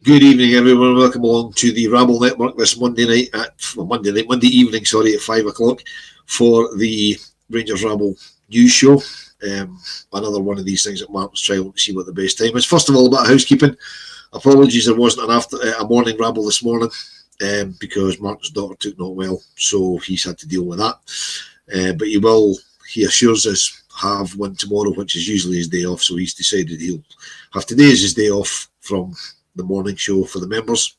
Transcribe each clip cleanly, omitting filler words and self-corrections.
Good evening, everyone. Welcome along to the Rabble Network this Monday evening, at 5 o'clock for the Rangers Rabble news show. Another one of these things that Mark was trying to see what the best time is. First of all, about housekeeping. Apologies, there wasn't a morning Rabble this morning because Mark's daughter took not well, so he's had to deal with that. But he assures us, have one tomorrow, which is usually his day off. So he's decided he'll have today as his day off from the morning show for the members,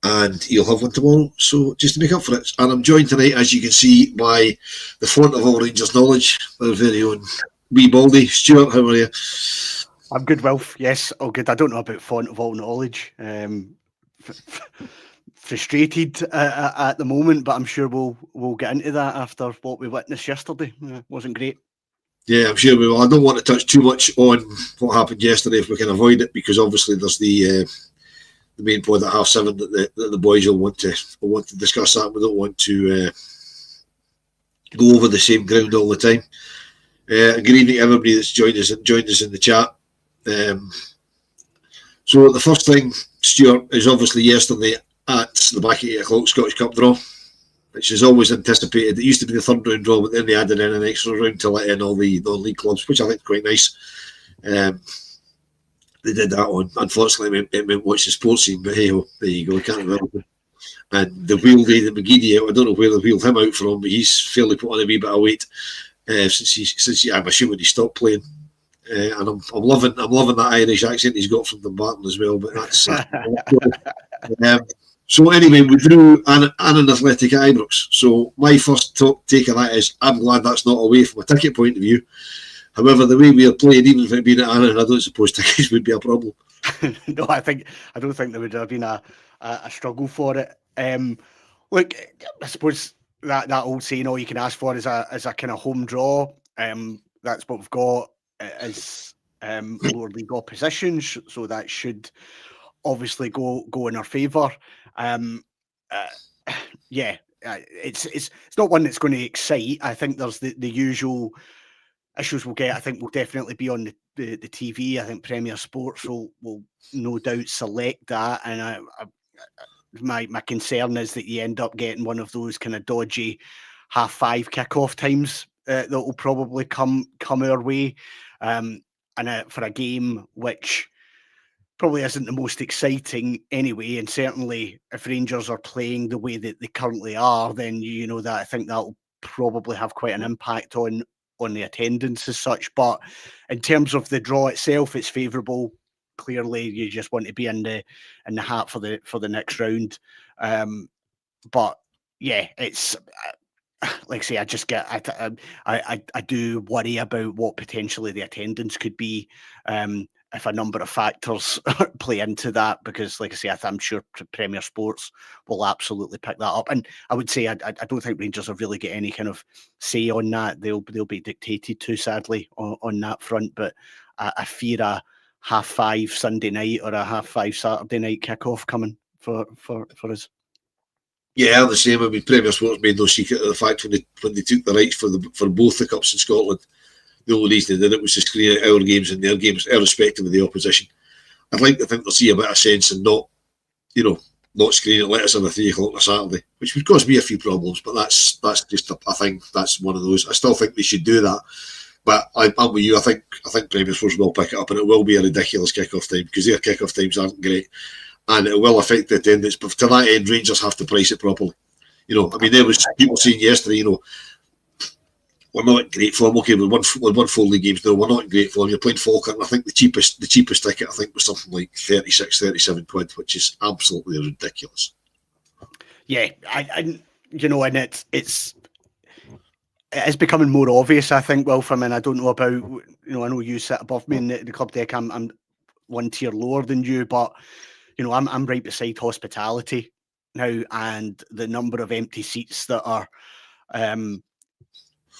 and he'll have one tomorrow, so just to make up for it. And I'm joined tonight, as you can see, by the font of all Rangers knowledge, our very own wee Baldy. Stuart, how are you? I'm good, Wilf. Yes, all good. I don't know about font of all knowledge. Frustrated at the moment, but I'm sure we'll get into that after what we witnessed yesterday. Wasn't great. Yeah, I'm sure we will. I don't want to touch too much on what happened yesterday if we can avoid it, because obviously there's the main pod at 7:30 that the boys will want to discuss that. We don't want to go over the same ground all the time. Good evening to everybody that's joined us in the chat. So the first thing, Stuart, is obviously yesterday at the back at 8 o'clock Scottish Cup draw, which is always anticipated. It used to be the third round draw, but then they added in an extra round to let in all the non-league clubs, which I think is quite nice. They did that on. Unfortunately, it meant watch the sports scene, but hey, there you go. Can't remember. And the wheeled Aidan McGeady out. I don't know where they wheeled him out from, but he's fairly put on a wee bit of weight since I'm assuming he stopped playing. And I'm loving that Irish accent he's got from Dumbarton as well. But that's. So anyway, we drew an Athletic at Ibrox. So my first take on that is I'm glad that's not away from a ticket point of view. However, the way we are playing, even if it had been at Annan, I don't suppose tickets would be a problem. No, I don't think there would have been a struggle for it. Look, I suppose that old saying, all you can ask for is a kind of home draw. That's what we've got as lower league oppositions, so that should obviously go in our favour. It's not one that's going to excite. I think there's the usual issues we'll get. I think we'll definitely be on the TV. I think Premier Sports will no doubt select that, and my concern is that you end up getting one of those kind of dodgy 5:30 kickoff times that will probably come our way, and for a game which probably isn't the most exciting anyway. And certainly if Rangers are playing the way that they currently are, then you know that I think that'll probably have quite an impact on the attendance as such. But in terms of the draw itself, it's favourable. Clearly you just want to be in the hat for the next round. But yeah, it's like I say, I do worry about what potentially the attendance could be if a number of factors play into that, because like I say, I'm sure Premier Sports will absolutely pick that up. And I would say I don't think Rangers have really got any kind of say on that. They'll be dictated to, sadly, on that front. But I fear a 5:30 Sunday night or a 5:30 Saturday night kickoff coming for us. Yeah, I'm the same. I mean, Premier Sports made no secret of the fact when they took the rights for both the cups in Scotland, the only reason they did it was to screen out our games and their games, irrespective of the opposition. I'd like to think they'll see a bit of sense and not screen it, let us have a 3 o'clock on a Saturday, which would cause me a few problems. But that's just a thing. That's one of those. I still think they should do that. But I'm with you. I think Premier Sports will pick it up, and it will be a ridiculous kickoff time because their kickoff times aren't great. And it will affect the attendance. But to that end, Rangers have to price it properly. I mean, there was people saying yesterday, we're not in great form. Okay, with one full league games, no, we're not in great form. You're playing Falkirk, and I think the cheapest ticket, I think, was something like 36, 37 quid, which is absolutely ridiculous. Yeah, and it's becoming more obvious, I think, Wilf. I mean, I don't know about, I know you sit above me in the club deck. I'm one tier lower than you, but I'm right beside hospitality now, and the number of empty seats that are in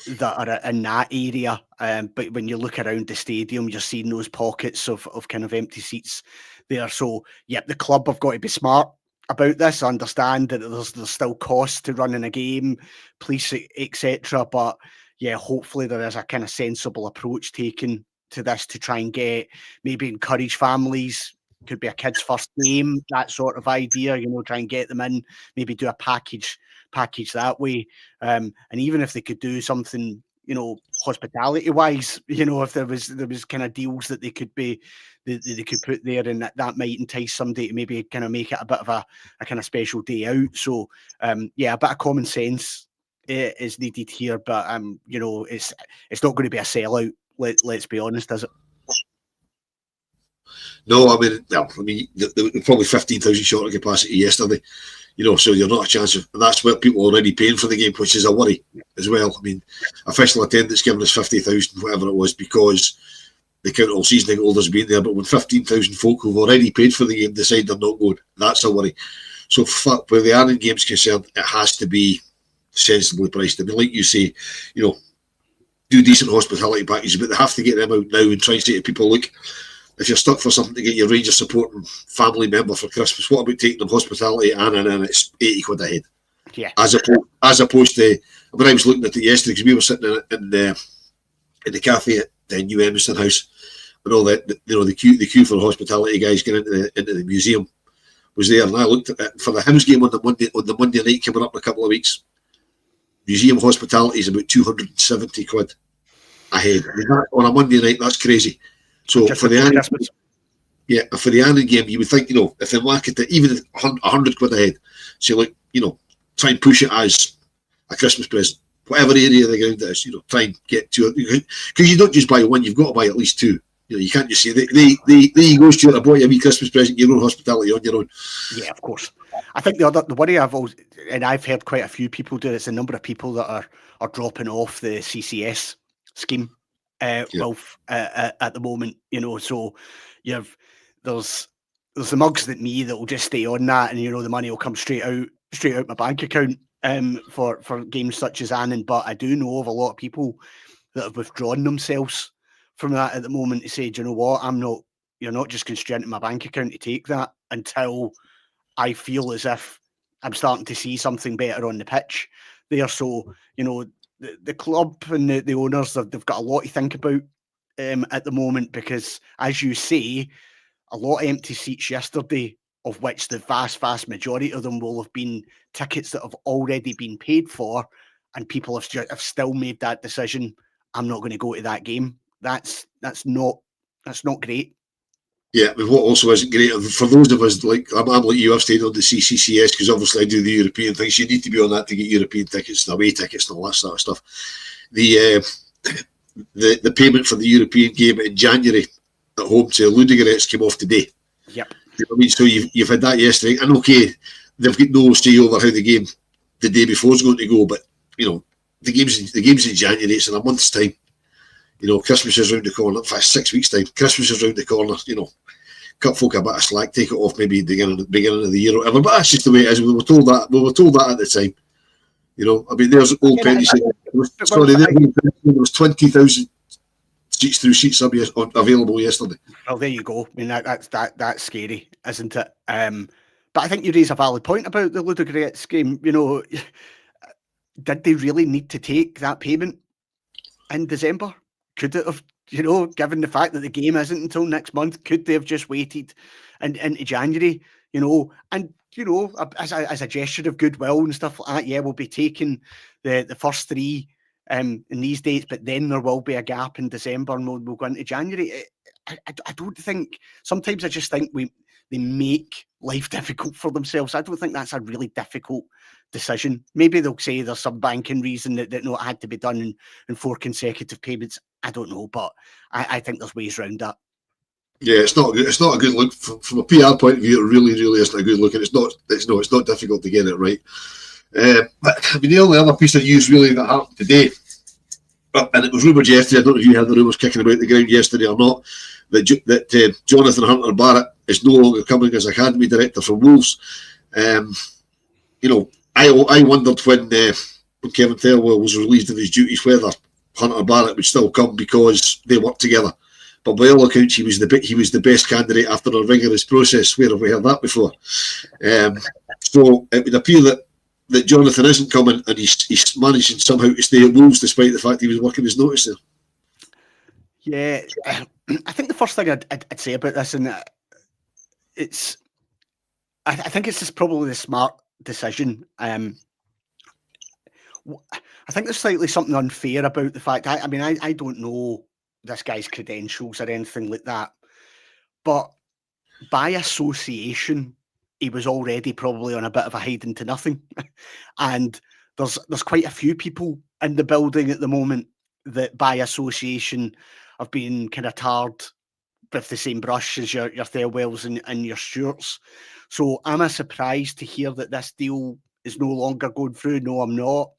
that area. But when you look around the stadium, you're seeing those pockets of kind of empty seats there. So, the club have got to be smart about this. I understand that there's still costs to running a game, police, etc. But hopefully there is a kind of sensible approach taken to this to try and maybe encourage families could be a kid's first game, that sort of idea, try and get them in, maybe do a package that way. And even if they could do something, hospitality wise, if there was kind of deals that they could put there, and that might entice somebody to maybe kind of make it a bit of a kind of special day out. So a bit of common sense is needed here, but it's not going to be a sellout. Let's be honest, is it? No, I mean, they were probably 15,000 short of capacity yesterday. So you're not a chance of, and that's what people are already paying for the game, which is a worry as well. I mean, official attendance given us 50,000, whatever it was, because the count all season ticket holders being there. But when 15,000 folk who've already paid for the game decide they're not going, that's a worry. So where the Ireland game's concerned, it has to be sensibly priced. I mean, like you say, do decent hospitality packages, but they have to get them out now and try and say to people, look, if you're stuck for something to get your Rangers supporting family member for Christmas, what about taking them hospitality and it's 80 quid a head? Yeah. As opposed to, when I was looking at it yesterday, because we were sitting in the cafe at the New Emerson House, and all that, the queue for the hospitality guys getting into the museum was there, and I looked at it for the Hymns game on the Monday night coming up in a couple of weeks. Museum hospitality is about 270 quid a head. I mean, on a Monday night, that's crazy. So for the Annan game, you would think, if they market it even 100 quid a head, so try and push it as a Christmas present, whatever area of the ground it is, try and get to it, because you don't just buy one, you've got to buy at least two. You can't just say, there you go, Stuart, I bought you a wee Christmas present, your own hospitality on your own. Yeah, of course. I think the worry I've heard quite a few people do, it's a number of people that are dropping off the CCS scheme. Wilf at the moment, so there's the mugs that will just stay on that, and the money will come straight out my bank account for games such as Annan. But I do know of a lot of people that have withdrawn themselves from that at the moment to say, do you know what, you're not just constraining my bank account to take that until I feel as if I'm starting to see something better on the pitch there. So the club and the owners, they've got a lot to think about at the moment, because, as you say, a lot of empty seats yesterday, of which the vast majority of them will have been tickets that have already been paid for, and people have still made that decision. I'm not going to go to that game. That's not great. Yeah, but what also isn't great for those of us, like I'm like you, I've stayed on the CCCS because obviously I do the European things. You need to be on that to get European tickets and away tickets and all that sort of stuff. The payment for the European game in January at home to Ludogorets came off today. Yep. You know what I mean? So you've had that yesterday, and okay, they've got no say over how the game the day before is going to go, but the game's in January. It's in a month's time. Christmas is around the corner. In fact, 6 weeks' time. Christmas is around the corner. Cut folk a bit of slack, take it off maybe beginning of the year or whatever. But that's just the way it is. We were told that at the time. I mean, there's old Penny saying there was 20,000 seats through seats available yesterday. Well, there you go. I mean, that's scary, isn't it? But I think you raise a valid point about the Ludogorets game. Did they really need to take that payment in December? Could it have, given the fact that the game isn't until next month, could they have just waited into January, and, as a gesture of goodwill and stuff like that, yeah, we'll be taking the first three in these dates, but then there will be a gap in December and we'll go into January. I don't think, sometimes I just think they make life difficult for themselves. I don't think that's a really difficult decision. Maybe they'll say there's some banking reason that it had to be done in 4 consecutive payments. I don't know, but I think there's ways around that. Yeah, it's not a good look from a PR point of view. It really isn't a good look, and it's not difficult to get it right. But I mean, the only other piece of news really that happened today, and it was rumoured yesterday. I don't know if you heard the rumours kicking about the ground yesterday or not. That Jonathan Hunter-Barrett is no longer coming as academy director for Wolves. I wondered when Kevin Thelwell was relieved of his duties whether Hunter-Barrett would still come because they worked together. But by all accounts, he was the best candidate after a rigorous process. Where have we heard that before? So it would appear that Jonathan isn't coming, and he's managing somehow to stay at Wolves despite the fact he was working his notice there. Yeah, I think the first thing I'd say about this, and I think it's just probably the smart decision. I think there's slightly something unfair about the fact. I mean, I don't know this guy's credentials or anything like that, but by association, he was already probably on a bit of a hiding to nothing. And there's quite a few people in the building at the moment that by association have been kind of tarred with the same brush as your Thelwells and your Stuarts. So am I surprised to hear that this deal is no longer going through? No, I'm not.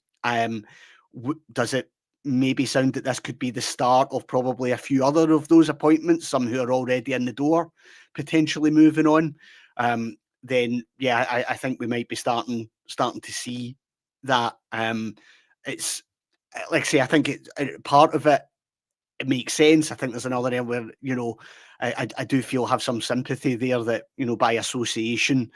Does it maybe sound that this could be the start of probably a few other of those appointments, some who are already in the door, potentially moving on? Then yeah, I think we might be starting to see that. It's like I say, I think part of it makes sense. I think there's another area where, you know, I do feel have some sympathy there that, you know, by association,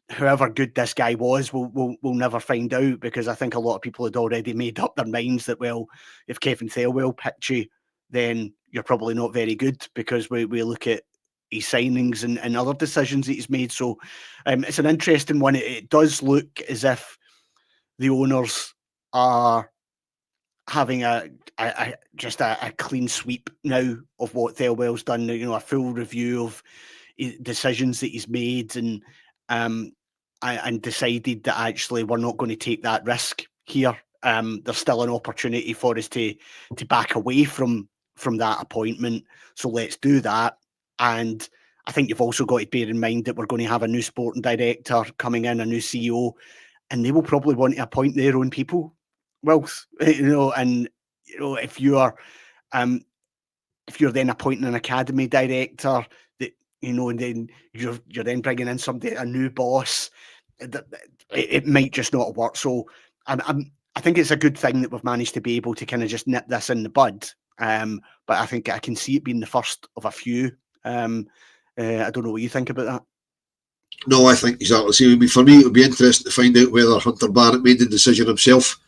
however good this guy was, we'll never find out, because I think a lot of people had already made up their minds that, well, if Kevin Thelwell picked you, then you're probably not very good, because we look at his signings and other decisions that he's made. So it's an interesting one. It does look as if the owners are having just a clean sweep now of what Thelwell's done. You know, a full review of decisions that he's made, and decided that actually we're not going to take that risk here. There's still an opportunity for us to back away from that appointment. So let's do that. And I think you've also got to bear in mind that we're going to have a new sporting director coming in, a new CEO, and they will probably want to appoint their own people. Wilf, you know, and you know, if you're then appointing an academy director, that, you know, and then you're then bringing in somebody, a new boss, it might just not work. So I think it's a good thing that we've managed to be able to kind of just nip this in the bud. But I think I can see it being the first of a few. I don't know what you think about that. No, I think exactly the same. For me, it would be interesting to find out whether Hunter Barrett made the decision himself,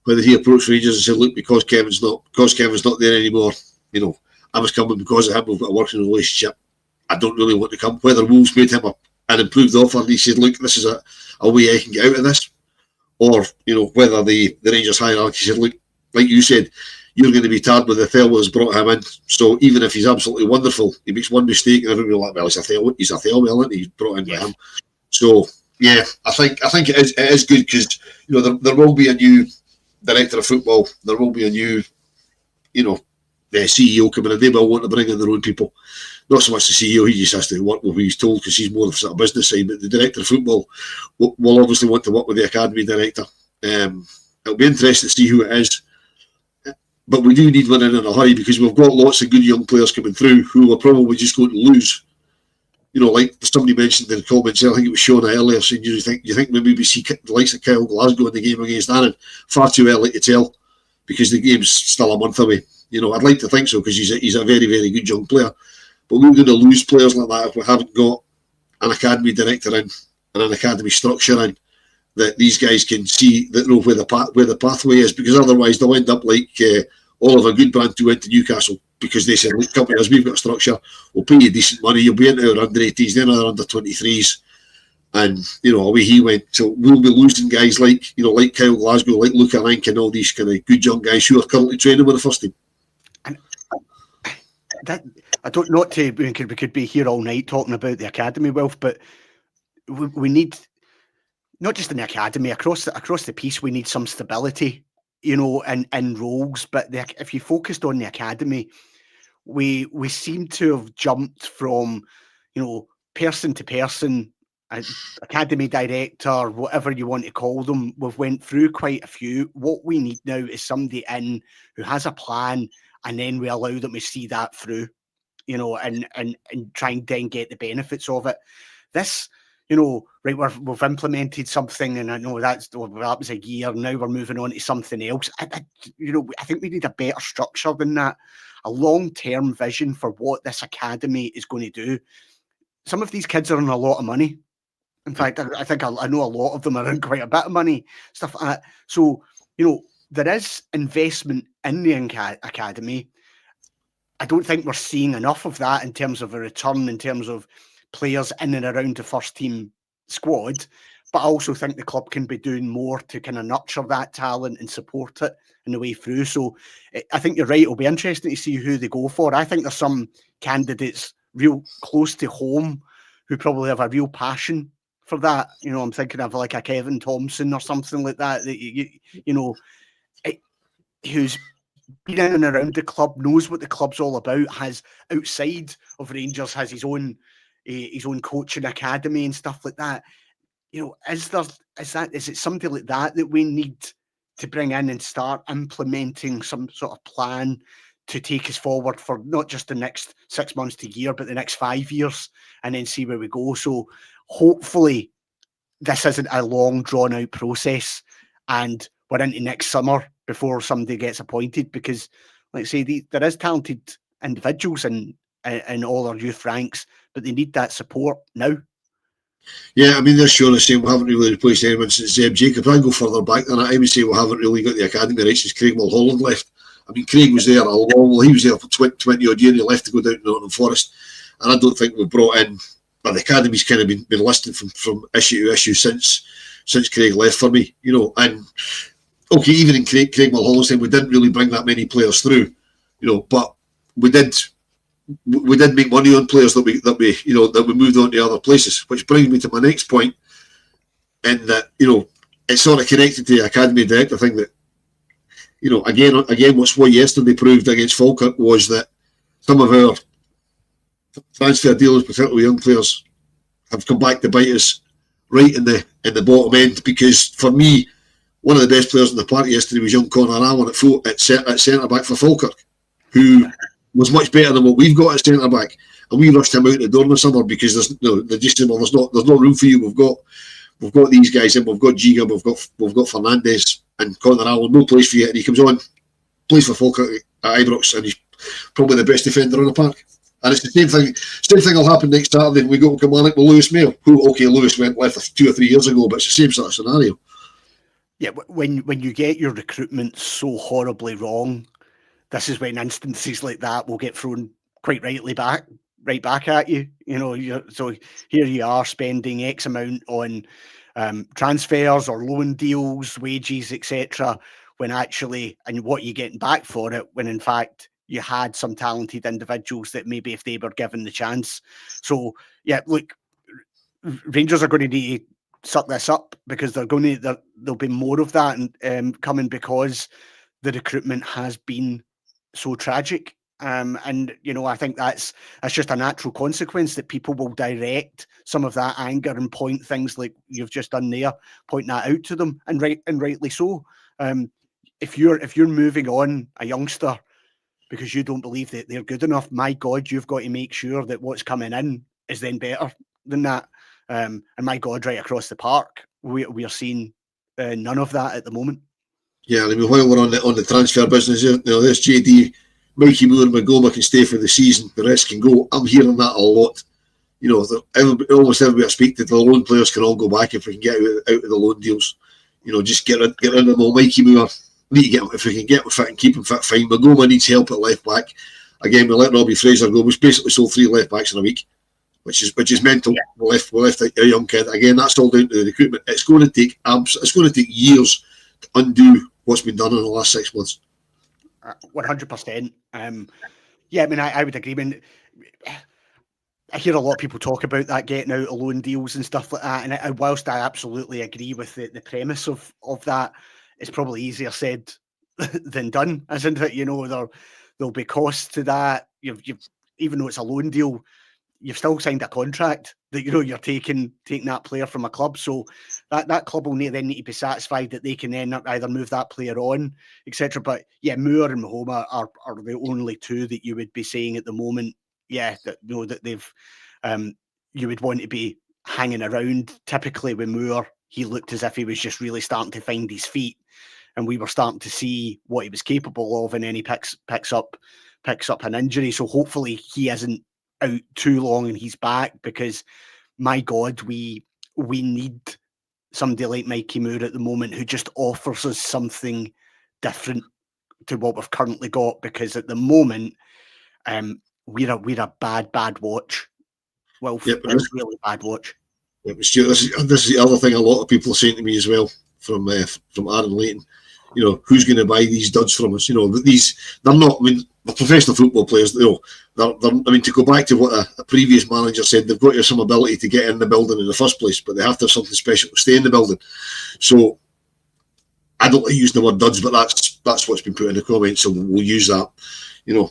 whether he approached Rangers and said, look, because Kevin's not there anymore, you know, I was coming because of him, we've got a working relationship, I don't really want to come. Whether Wolves made him an improved offer and he said, look, this is a way I can get out of this. Or, you know, whether the Rangers hierarchy said, look, like you said, you're going to be tarred with the Thelwell's brought him in. So even if he's absolutely wonderful, he makes one mistake and everybody will be like, well, he's a Thelwell, and he's brought in by him. So yeah, I think it is good, because, you know, there will be a new director of football, there will be a new, you know, the CEO coming in. They will want to bring in their own people. Not so much the CEO, he just has to work with what he's told, because he's more of a sort of business side, but the director of football will obviously want to work with the academy director. It'll be interesting to see who it is, but we do need one in a hurry, because we've got lots of good young players coming through who are probably just going to lose. You know, like somebody mentioned in the comments, I think it was Shona earlier, saying, you think maybe we see the likes of Kyle Glasgow in the game against Annan? Far too early to tell, because the game's still a month away. You know, I'd like to think so, because he's a very, very good young player. But we're going to lose players like that if we haven't got an academy director in and an academy structure in, that these guys can see that, know where the pathway is, because otherwise they'll end up like Oliver Goodbrand, who went to Newcastle, because they said, look, come with us, we've got a structure, we'll pay you decent money, you'll be into our under-18s, then our under-23s, and, you know, away he went. So we'll be losing guys like, you know, like Kyle Glasgow, like Luca Rank, and all these kind of good young guys who are currently training with the first team. And that, I don't know, we could be here all night talking about the academy, Wilf, but we need, not just in the academy, across the piece, we need some stability, you know, in roles. But if you focused on the academy, we seem to have jumped from, you know, person to person, academy director, whatever you want to call them. We've went through quite a few. What we need now is somebody in who has a plan, and then we allow them to see that through, you know, and try and then get the benefits of it. This, you know, right, we've implemented something, and I know that was a year. Now we're moving on to something else. I think we need a better structure than that, a long-term vision for what this academy is going to do. Some of these kids are on a lot of money. In fact, I think I know a lot of them are on quite a bit of money, stuff like that. So, you know, there is investment in the academy. I don't think we're seeing enough of that in terms of a return, in terms of players in and around the first team squad. But I also think the club can be doing more to kind of nurture that talent and support it in the way through. So I think you're right. It'll be interesting to see who they go for. I think there's some candidates real close to home who probably have a real passion for that. You know, I'm thinking of like a Kevin Thompson or something like that, who's been in and around the club, knows what the club's all about, has outside of Rangers, has his own coaching academy and stuff like that. You know, is it something like that we need to bring in and start implementing some sort of plan to take us forward for not just the next 6 months to a year, but the next 5 years, and then see where we go. So hopefully this isn't a long drawn out process and we're into next summer before somebody gets appointed, because like I say, there is talented individuals in all our youth ranks, but they need that support now. Yeah, I mean, they're sure the same. We haven't really replaced anyone since Zeb Jacob. I go further back than that. I would say we haven't really got the academy right since Craig Mulholland left. I mean, Craig was there he was there for 20 odd years, and he left to go down to Nottingham Forest. And I don't think we've brought in, but the academy's kind of been listed from issue to issue since Craig left for me, you know. And okay, even in Craig Mulholland's time, we didn't really bring that many players through, you know, but we did make money on players that we moved on to other places, which brings me to my next point, in that, you know, it's sort of connected to the academy director thing that, you know, again, what yesterday proved against Falkirk was that some of our transfer dealers, particularly young players, have come back to bite us right in the bottom end. Because for me, one of the best players in the park yesterday was young Connor Allen at centre back for Falkirk, who was much better than what we've got at centre back, and we rushed him out the door in the summer because there's no room for you. We've got these guys in. We've got Giga. We've got Fernandez and Connor Allen. No place for you, and he comes on, plays for Falkirk at Ibrox, and he's probably the best defender in the park. And it's the same thing. Same thing will happen next Saturday when we go to Kilmarnock with Lewis Mayo. Lewis left 2 or 3 years ago, but it's the same sort of scenario. Yeah, when you get your recruitment so horribly wrong, this is when instances like that will get thrown quite right back at you. You know, so here you are spending X amount on transfers or loan deals, wages, etc. When actually, and what you're getting back for it, when in fact you had some talented individuals that maybe if they were given the chance. So yeah, look, Rangers are going to need to suck this up, because there'll be more of that coming, because the recruitment has been so tragic. And you know, I think that's just a natural consequence, that people will direct some of that anger and point things like you've just done there, point that out to them, and rightly so. If you're moving on a youngster because you don't believe that they're good enough, my God, you've got to make sure that what's coming in is then better than that. And my God, right across the park, we are seeing none of that at the moment. Yeah, I mean, while we're on the transfer business, you know, this JD, Mikey Moore and Magoma can stay for the season, the rest can go. I'm hearing that a lot. You know, almost everybody I speak to, the loan players can all go back if we can get out of the loan deals. You know, just get rid of them all. Mikey Moore, need to get him, if we can get him fit and keep him fit, fine. Magoma needs help at left back. Again, we let Robbie Fraser go. We basically sold 3 left backs in a week, which is mental. Yeah. We left a young kid. Again, that's all down to the recruitment. It's going to take years to undo what's been done in the last 6 months. 100%. Yeah, I mean, I would agree. I mean, I hear a lot of people talk about that, getting out of loan deals and stuff like that. And whilst I absolutely agree with the premise of that, it's probably easier said than done, isn't it? You know, there'll be costs to that. You've even though it's a loan deal, you've still signed a contract that, you know, you're taking that player from a club. So that club will then need to be satisfied that they can then either move that player on, etc. But yeah, Moore and Mahoma are the only two that you would be saying at the moment. Yeah, that you know that they've you would want to be hanging around. Typically with Moore, he looked as if he was just really starting to find his feet, and we were starting to see what he was capable of, and then he picks up an injury. So hopefully he isn't out too long and he's back, because my God, we need somebody like Mikey Moore at the moment who just offers us something different to what we've currently got, because at the moment we're a bad watch. Wilf, Yep, really bad watch. Yep, Stuart, this is the other thing a lot of people are saying to me as well from Aaron Leighton. You know, who's going to buy these duds from us? You know, they're not. I mean, they're professional football players. You know, I mean, to go back to what a previous manager said, they've got to have some ability to get in the building in the first place, but they have to have something special to stay in the building. So I don't like using the word duds, but that's what's been put in the comments, so we'll use that. You know,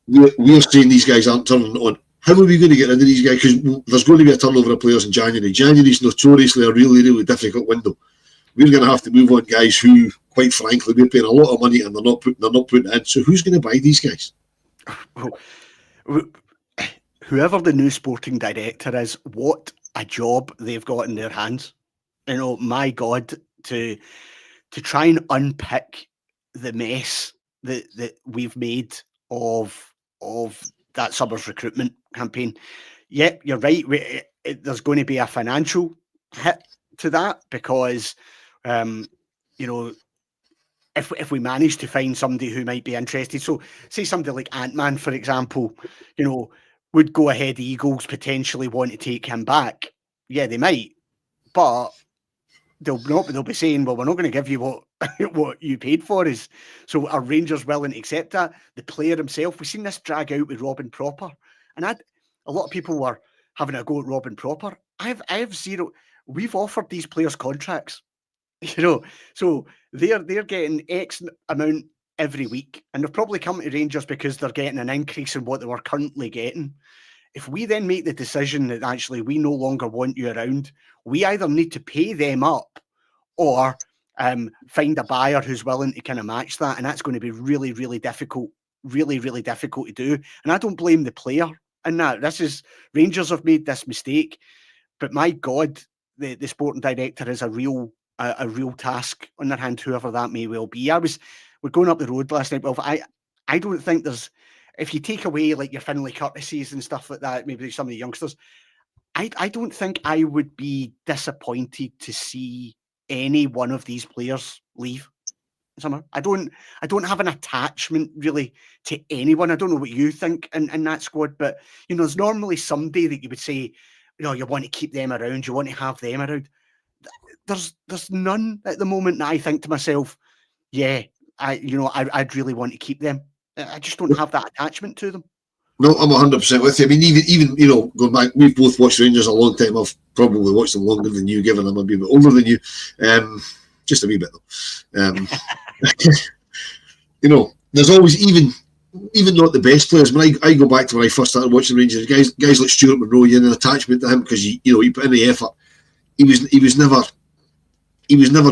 we're saying these guys aren't turning on. How are we going to get rid of these guys? Because there's going to be a turnover of players in January. January is notoriously a really, really difficult window. We're going to have to move on guys who, quite frankly, we're paying a lot of money and they're not putting it in. So who's going to buy these guys? Well, whoever the new sporting director is, what a job they've got in their hands. You know, my God, to try and unpick the mess that we've made of that summer's recruitment campaign. Yep, you're right. There's going to be a financial hit to that because, you know, if we manage to find somebody who might be interested, so say somebody like Ant-Man, for example, you know, would go ahead Eagles potentially want to take him back. Yeah, they might, but they'll be saying, well, we're not going to give you what you paid for us. So are Rangers willing to accept that? The player himself, we've seen this drag out with Robin Proper, and a lot of people were having a go at Robin Proper. I have zero. We've offered these players contracts, you know, so they're getting X amount every week, and they've probably come to Rangers because they're getting an increase in what they were currently getting. If we then make the decision that actually we no longer want you around, we either need to pay them up or find a buyer who's willing to kind of match that. And that's going to be really, really difficult to do. And I don't blame the player in that. Rangers have made this mistake, but my God, the sporting director has a real task on their hand, whoever that may well be. We're going up the road last night. Well, I don't think there's, if you take away like your Finlay Curtises and stuff like that, maybe some of the youngsters, I don't think I would be disappointed to see any one of these players leave somewhere. I don't have an attachment really to anyone. I don't know what you think in that squad, but you know, there's normally somebody that you would say, you know, you want to keep them around, you want to have them around. There's none at the moment that I think to myself, yeah, I'd really want to keep them. I just don't have that attachment to them. No, I'm 100% with you. I mean, even you know, going back, we've both watched Rangers a long time. I've probably watched them longer than you, given I'm a bit older than you. Just a wee bit though. You know, there's always even not the best players. When I go back to when I first started watching Rangers, guys like Stuart Monroe, you had an attachment to him because he put in the effort. He was never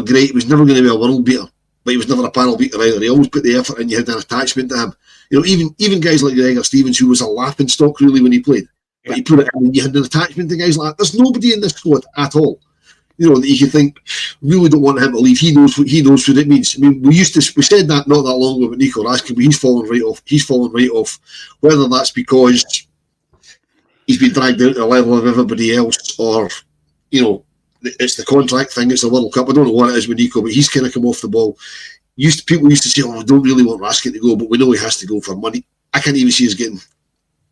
great. He was never going to be a world beater, but he was never a panel beater either. He always put the effort in. You had an attachment to him. You know, even guys like Gregor Stevens, who was a laughing stock really when he played, but he put it in. You had an attachment to guys like that. There's nobody in this squad at all, you know, that you could think really don't want him to leave. He knows what it means. I mean, we said that not that long ago with Nico Raskin, but he's fallen right off. Whether that's because he's been dragged out to the level of everybody else, or you know, it's the contract thing, it's the World Cup. I don't know what it is with Nico, but he's kind of come off the ball. People used to say, "Oh, I don't really want Raskin to go," but we know he has to go for money. I can't even see us getting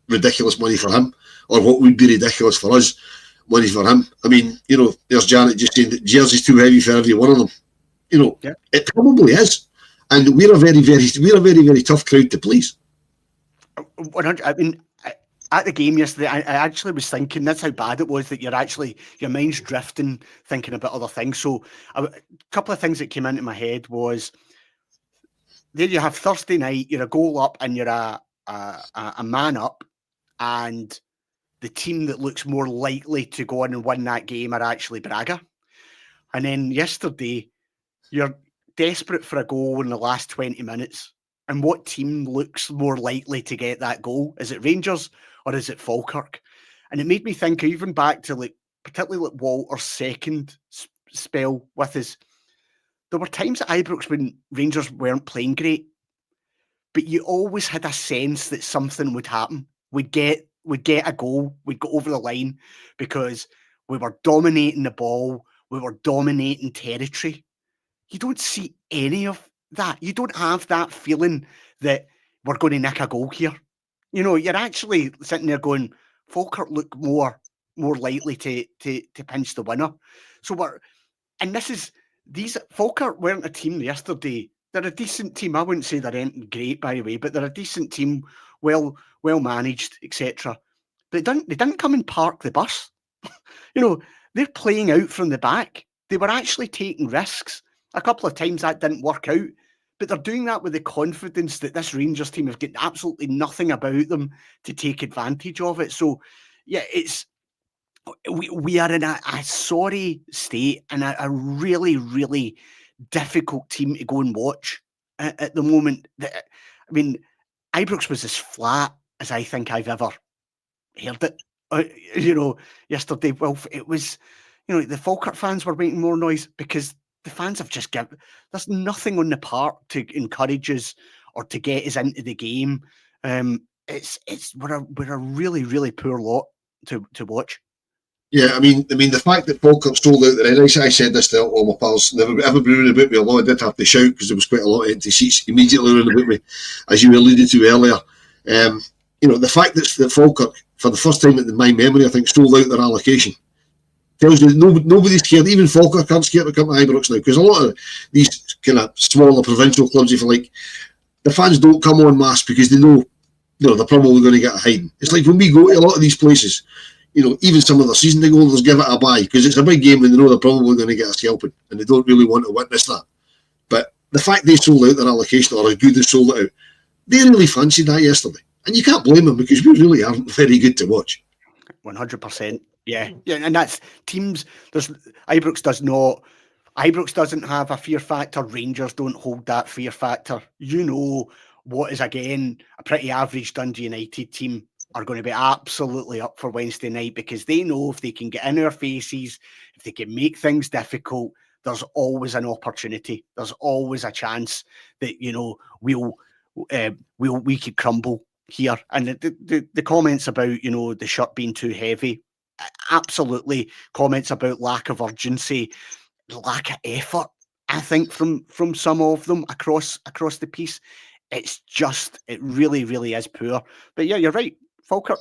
ridiculous money for him, or what would be ridiculous for us money for him. I mean, you know, there's Janet just saying that jersey's too heavy for every one of them. You know, It probably is, and we're a very, very tough crowd to please. 100. I mean, at the game yesterday, I actually was thinking that's how bad it was that your mind's drifting, thinking about other things. So a couple of things that came into my head was, there you have Thursday night, you're a goal up and you're a man up, and the team that looks more likely to go on and win that game are actually Braga. And then yesterday, you're desperate for a goal in the last 20 minutes. And what team looks more likely to get that goal? Is it Rangers or is it Falkirk? And it made me think even back to particularly Walter's second spell with us. There were times at Ibrox when Rangers weren't playing great, but you always had a sense that something would happen. We'd get a goal, we'd go over the line because we were dominating the ball, we were dominating territory. You don't see any of that. You don't have that feeling that we're going to nick a goal here. You know, you're actually sitting there going, Falkirk look more likely to pinch the winner. So Falkirk weren't a team yesterday. They're a decent team. I wouldn't say they're anything great, by the way, but they're a decent team, well managed, etc. But they didn't come and park the bus. They're playing out from the back. They were actually taking risks. A couple of times that didn't work out, but they're doing that with the confidence that this Rangers team have got absolutely nothing about them to take advantage of it. So, yeah, we are in a sorry state and a really, really difficult team to go and watch at the moment. I mean, Ibrox was as flat as I think I've ever heard it. Yesterday, Wilf, it was, the Falkirk fans were making more noise because the fans have just there's nothing on the park to encourage us or to get us into the game. We're a really, really poor lot to watch. Yeah, I mean, the fact that Falkirk sold out there, and I said this to all my pals, everybody around about me, although I did have to shout because there was quite a lot of empty seats immediately around about me, as you alluded to earlier. The fact that Falkirk, for the first time in my memory, I think, sold out their allocation tells you that nobody's scared. Even Falkirk aren't scared to come to Ibrox now, because a lot of these kind of smaller provincial clubs, if you like, the fans don't come en masse because they know, they're probably going to get a hiding. It's like when we go to a lot of these places, even some of the season ticket holders give it a buy because it's a big game and they know they're probably going to get a scalping and they don't really want to witness that. But the fact they sold out their allocation, or as good as sold it out, they really fancied that yesterday. And you can't blame them because we really aren't very good to watch. 100%. Yeah, and that's teams. Ibrox doesn't have a fear factor. Rangers don't hold that fear factor. What is, again, a pretty average Dundee United team are going to be absolutely up for Wednesday night because they know if they can get in our faces, if they can make things difficult, there's always an opportunity. There's always a chance that, we could crumble here. And the comments about, the shirt being too heavy, absolutely. Comments about lack of urgency, lack of effort, I think, from some of them across the piece. It really, really is poor. But yeah, you're right. Falkirk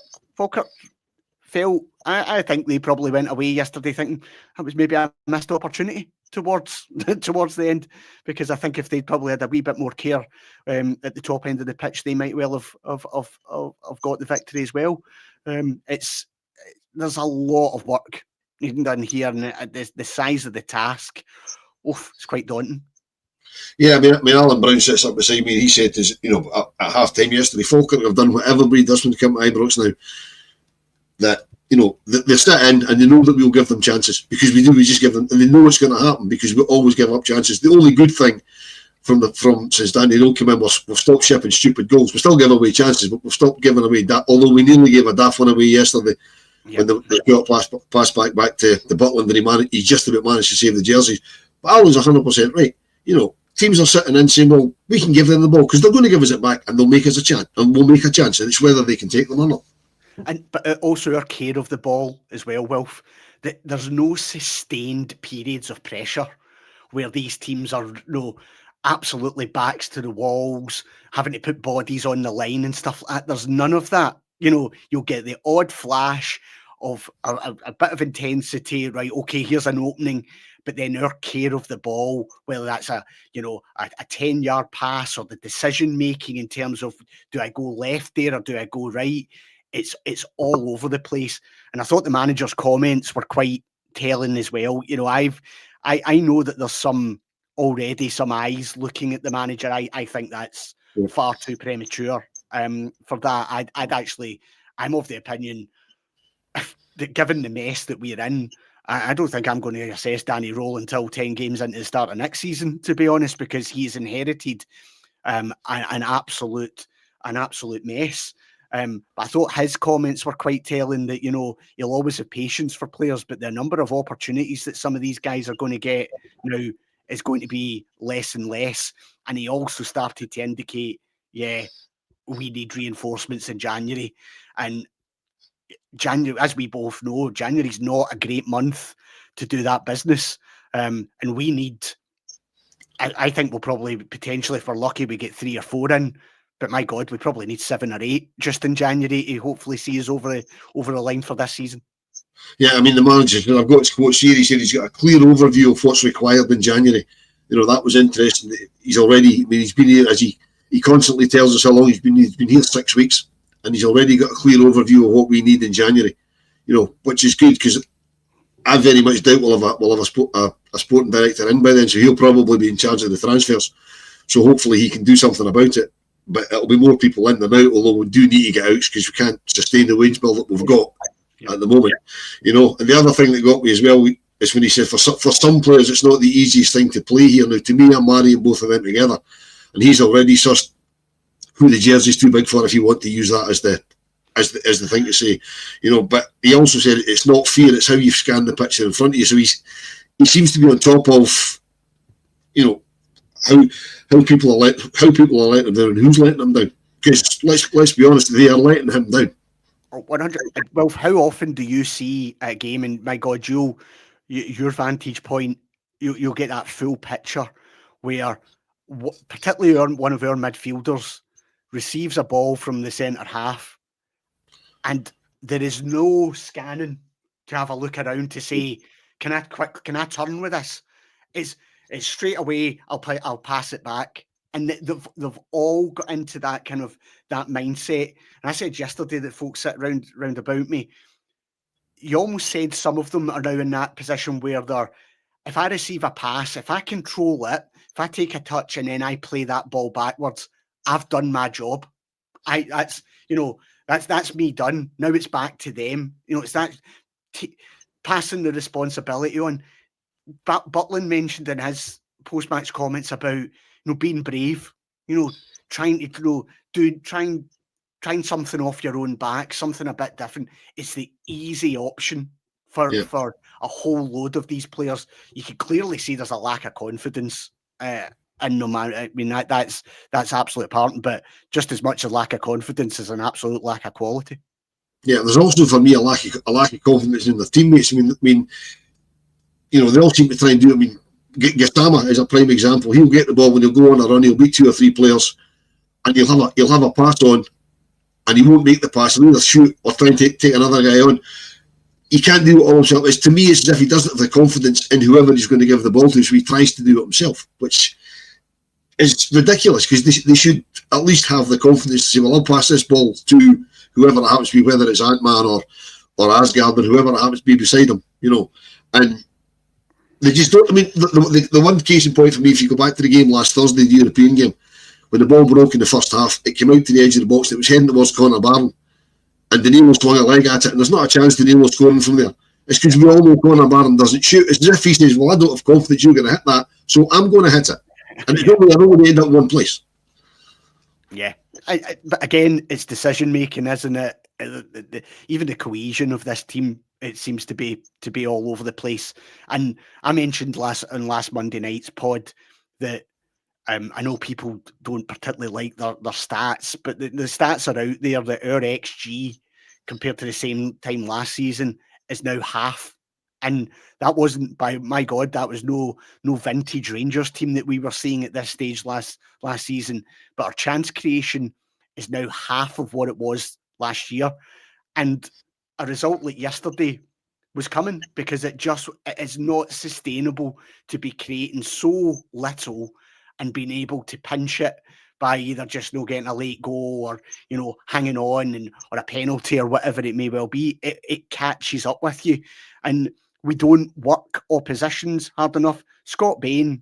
felt, I think they probably went away yesterday thinking that was maybe a missed opportunity towards the end, because I think if they'd probably had a wee bit more care at the top end of the pitch, they might well have got the victory as well. There's a lot of work needing done here, and the size of the task, it's quite daunting. Yeah, I mean, Alan Brown sits up beside me and he said, at half time yesterday, Falkirk have done what everybody does when they come to Ibrox now. That, they sit in and they know that we'll give them chances because we just give them, and they know what's going to happen because we always give up chances. The only good thing from since Danny Rowe came in, we've stopped shipping stupid goals. We still give away chances, but we've stopped giving away that. Although we nearly gave a daft one away yesterday when they got pass back to the Butland and he just about managed to save the jerseys. But Alan's 100% right. Teams are sitting in saying, well, we can give them the ball because they're going to give us it back and they'll make us a chance and we'll make a chance, and it's whether they can take them or not. But also our care of the ball as well, Wilf. That there's no sustained periods of pressure where these teams are absolutely backs to the walls, having to put bodies on the line and stuff like that. There's none of that. You'll get the odd flash of a bit of intensity, right? Okay, here's an opening. But then our care of the ball, whether that's a 10-yard pass or the decision making in terms of do I go left there or do I go right, it's all over the place. And I thought the manager's comments were quite telling as well. I know that there's some eyes looking at the manager. I think that's far too premature for that. I'm of the opinion that given the mess that we're in, I don't think I'm going to assess Danny Rowe until 10 games into the start of next season, to be honest, because he's inherited an absolute mess. But I thought his comments were quite telling that, he'll always have patience for players, but the number of opportunities that some of these guys are going to get now is going to be less and less. And he also started to indicate, we need reinforcements in January. And January, as we both know, January's not a great month to do that business. And we need, I think we'll probably potentially, if we're lucky, we get 3 or 4 in But my God, we probably need 7 or 8 just in January to hopefully see us over the line for this season. Yeah, I mean, the manager, I've got his quotes here, he said he's got a clear overview of what's required in January. That was interesting. He's already, he's been here, as he constantly tells us how long he's been here 6 weeks, and he's already got a clear overview of what we need in January, which is good, because I very much doubt we'll have a sporting director in by then, so he'll probably be in charge of the transfers. So hopefully he can do something about it. But it'll be more people in than out, although we do need to get out because we can't sustain the wage bill that we've got at the moment. And the other thing that got me as well is when he said for some players it's not the easiest thing to play here. Now, to me, I'm marrying both of them together, and he's already sussed who the jersey's too big for if you want to use that as the thing to say. But he also said it's not fear, it's how you've scanned the picture in front of you. So he seems to be on top of how people are letting him down and who's letting them down. Because let's be honest, they are letting him down. 100. Well, how often do you see a game, and my God, your vantage point, you'll get that full picture where, particularly one of our midfielders receives a ball from the centre half, and there is no scanning to have a look around to say, can I turn with this? It's straight away, I'll pass it back. And they've all got into that kind of that mindset. And I said yesterday that folks sit round about me. You almost said some of them are now in that position where if I receive a pass, if I control it, if I take a touch and then I play that ball backwards, I've done my job. That's me done. Now it's back to them. It's that passing the responsibility on. Butland mentioned in his post-match comments about being brave, trying to trying something off your own back, something a bit different. It's the easy option for a whole load of these players. You can clearly see there's a lack of confidence in no man. I mean that's absolutely apparent, but just as much a lack of confidence is an absolute lack of quality. Yeah, there's also for me a lack of confidence in their teammates. I mean, they all seem to try and do it. I mean, Gastama is a prime example. He'll get the ball when he'll go on a run, he'll beat 2 or 3 players, and he'll have a pass on, and he won't make the pass. He'll either shoot or try and take another guy on. He can't do it all himself. To me, it's as if he doesn't have the confidence in whoever he's going to give the ball to, so he tries to do it himself, which is ridiculous, because they should at least have the confidence to say, well, I'll pass this ball to whoever it happens to be, whether it's Ant-Man or Asgard or whoever it happens to be beside him, and they just don't. I mean, the one case in point for me, if you go back to the game last Thursday, the European game, when the ball broke in the first half, it came out to the edge of the box, it was heading towards Connor Barron, and Danilo swung a leg at it, and there's not a chance Danilo scoring from there. It's because we all know Connor Barron doesn't shoot. It's as if he says, well, I don't have confidence you're going to hit that, so I'm going to hit it. And it's only end up one place. Yeah. But again, it's decision making, isn't it? Even the cohesion of this team, it seems to be all over the place. And I mentioned on last Monday night's pod that I know people don't particularly like their stats, but the stats are out there that our XG compared to the same time last season is now half. And that wasn't, by my God, that was no vintage Rangers team that we were seeing at this stage last season. But our chance creation is now half of what it was last year. And a result like yesterday was coming because it is not sustainable to be creating so little and being able to pinch it by either just getting a late goal or hanging on or a penalty or whatever it may well be. It catches up with you, and we don't work oppositions hard enough. Scott Bain,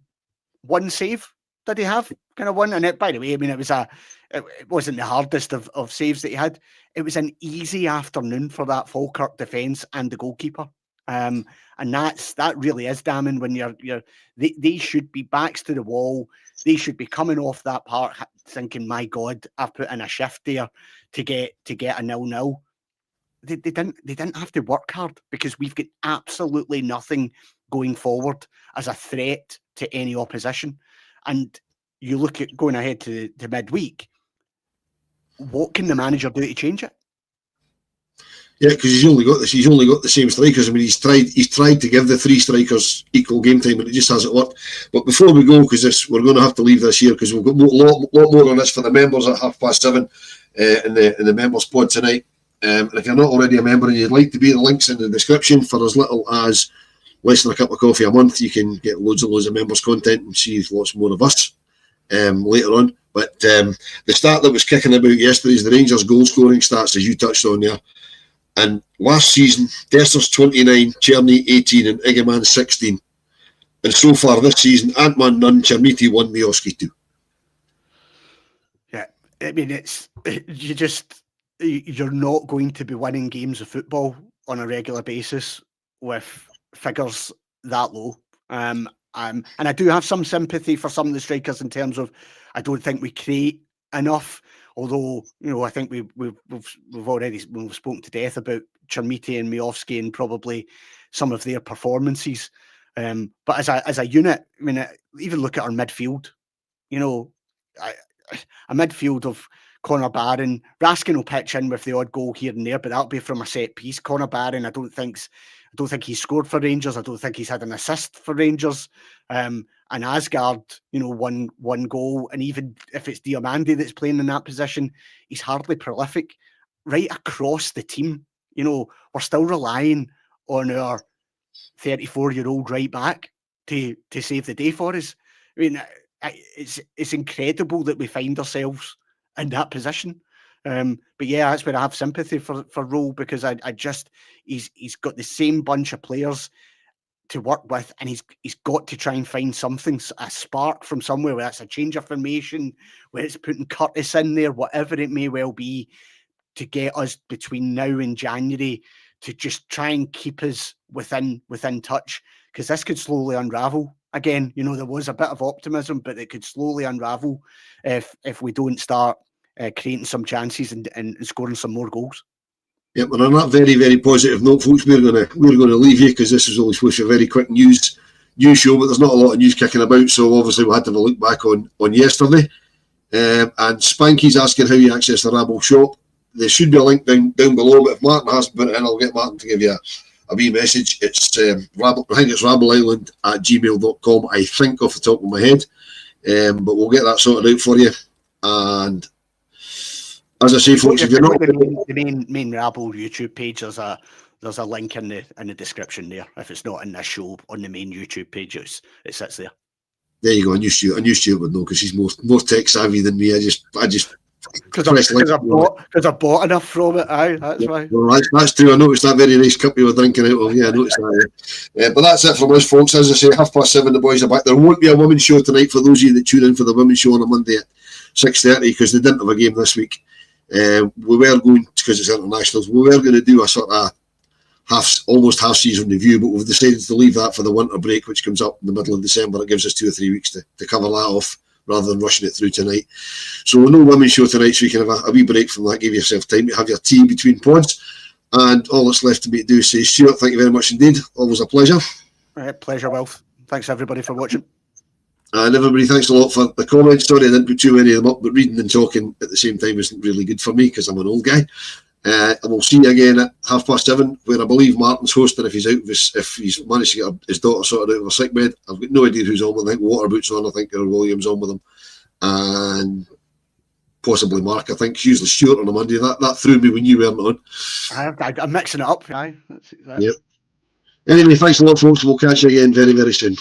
one save did he have? Kind of one, and by the way, I mean it wasn't the hardest of saves that he had. It was an easy afternoon for that Falkirk defence and the goalkeeper. And that really is damning when they should be backs to the wall. They should be coming off that part thinking, my God, I've put in a shift there to get a 0-0. They didn't have to work hard because we've got absolutely nothing going forward as a threat to any opposition. And you look at going ahead to midweek, what can the manager do to change it? Yeah, because he's only got the same strikers. I mean, he's tried to give the three strikers equal game time, and it just hasn't worked. But before we go, because we're going to have to leave this here, because we've got a lot more on this for the members at 7:30 in the members pod tonight. And if you're not already a member and you'd like to be, the links in the description. For as little as less than a cup of coffee a month, you can get loads of members content and see lots more of us later on. But the stat that was kicking about yesterday is the Rangers goal scoring stats, as you touched on there. And last season, Dessers 29, Czerny 18, and Iggeman 16. And so far this season, Antman none, Chermiti 1, Miovski 2. Yeah, I mean, you're not going to be winning games of football on a regular basis with figures that low. And I do have some sympathy for some of the strikers in terms of I don't think we create enough. Although, I think we've already spoken to death about Chermiti and Miovski and probably some of their performances. But as a unit, I mean, even look at our midfield. A midfield of Connor Barron. Raskin will pitch in with the odd goal here and there, but that'll be from a set piece. Connor Barron, I don't think he's scored for Rangers. I don't think he's had an assist for Rangers. And Asgard, one goal. And even if it's Diomande that's playing in that position, he's hardly prolific. Right across the team, we're still relying on our 34-year-old right back to save the day for us. I mean, it's incredible that we find ourselves in that position. But yeah, that's where I have sympathy for Rowe, because he's got the same bunch of players to work with, and he's got to try and find something, a spark from somewhere, whether it's a change of formation, whether it's putting Curtis in there, whatever it may well be, to get us between now and January to just try and keep us within touch, because this could slowly unravel. Again, there was a bit of optimism, but it could slowly unravel if we don't start creating some chances and scoring some more goals. Yeah, but on that very, very positive note, folks, we're going to leave you, because this is only supposed to be a very quick news show, but there's not a lot of news kicking about, so obviously we had to have a look back on yesterday. And Spanky's asking how you access the Rabble shop. There should be a link down below, but if Martin hasn't put it in, I'll get Martin to give you a wee message. It's I think it's rabbleisland@gmail.com, I think, off the top of my head. But we'll get that sorted out for you. And as I say, folks, if you're not the main Rabble YouTube page, there's a link in the description there. If it's not in this show, on the main YouTube page, it sits there. There you go. I knew Stuart would know, because he's more tech savvy than me. I just because I bought enough from it. Aye, that's right. Well, that's true. I noticed that very nice cup you were drinking out of. Yeah, I noticed that. But that's it from us, folks. As I say, 7:30, the boys are back. There won't be a women's show tonight for those of you that tune in for the women's show on a Monday at 6:30, because they didn't have a game this week. We were going, because it's internationals, we were going to do a sort of almost half season review, but we've decided to leave that for the winter break, which comes up in the middle of December. It gives us 2 or 3 weeks to cover that off, rather than rushing it through tonight. So no women's show tonight, so you can have a wee break from that, give yourself time to have your tea between pods. And all that's left to me to do is say, Stuart, thank you very much indeed. Always a pleasure. Pleasure, Wilf. Thanks everybody for watching. And everybody, thanks a lot for the comments. Sorry I didn't put too many of them up, but reading and talking at the same time isn't really good for me, because I'm an old guy. And we'll see you again at 7:30, where I believe Martin's hosting if he's managed to get his daughter sorted out of her sick bed. I've got no idea who's on with him. I think Waterboot's on. I think Earl Williams on with him, and possibly Mark. I think usually Stuart on a Monday. That threw me when you weren't on. I'm mixing it up. Aye. Yep. Anyway, thanks a lot, folks. We'll catch you again very, very soon.